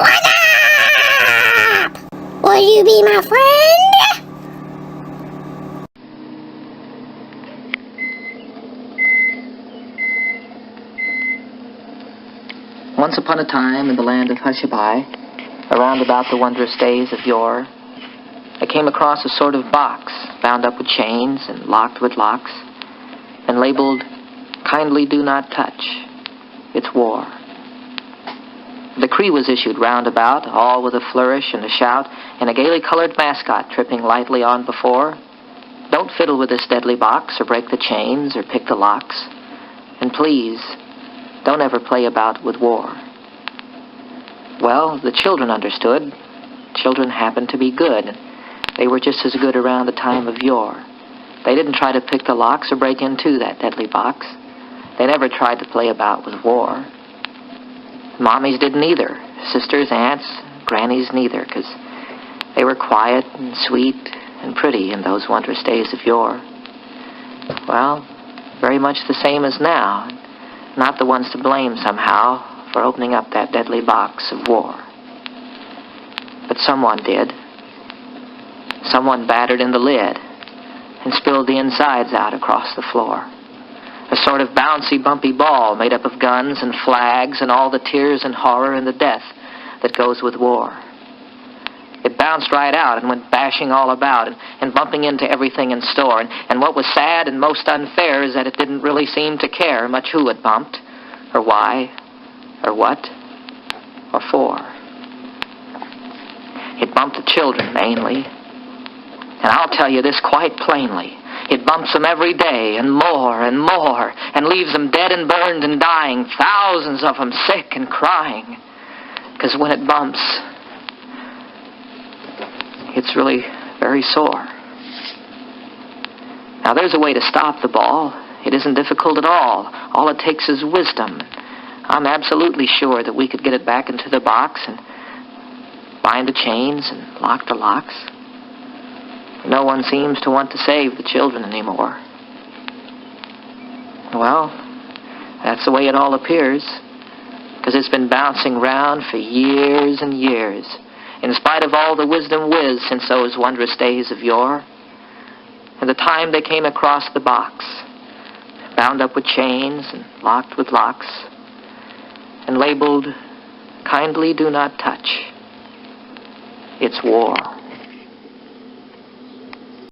What up? Will you be my friend? Once upon a time in the land of Hushabye, around about the wondrous days of yore, I came across a sort of box bound up with chains and locked with locks and labeled, "Kindly do not touch. It's war." A decree was issued round about, all with a flourish and a shout, and a gaily colored mascot tripping lightly on before. "Don't fiddle with this deadly box, or break the chains, or pick the locks. And please, don't ever play about with war." Well, the children understood. Children happened to be good. They were just as good around the time of yore. They didn't try to pick the locks or break into that deadly box. They never tried to play about with war. Mommies didn't either. Sisters, aunts, grannies neither, because they were quiet and sweet and pretty in those wondrous days of yore. Well, very much the same as now. Not the ones to blame somehow for opening up that deadly box of war. But someone did. Someone battered in the lid and spilled the insides out across the floor. A sort of bouncy, bumpy ball made up of guns and flags and all the tears and horror and the death that goes with war. It bounced right out and went bashing all about and bumping into everything in store. And what was sad and most unfair is that it didn't really seem to care much who it bumped, or why, or what, or for. It bumped the children mainly. And I'll tell you this quite plainly. It bumps them every day, and more, and leaves them dead and burned and dying, thousands of them sick and crying. Because when it bumps, it's really very sore. Now, there's a way to stop the ball. It isn't difficult at all. All it takes is wisdom. I'm absolutely sure that we could get it back into the box and bind the chains and lock the locks. No one seems to want to save the children anymore. Well, that's the way it all appears, because it's been bouncing round for years and years, in spite of all the wisdom whiz since those wondrous days of yore. And the time they came across the box, bound up with chains and locked with locks, and labeled, "Kindly do not touch. It's war."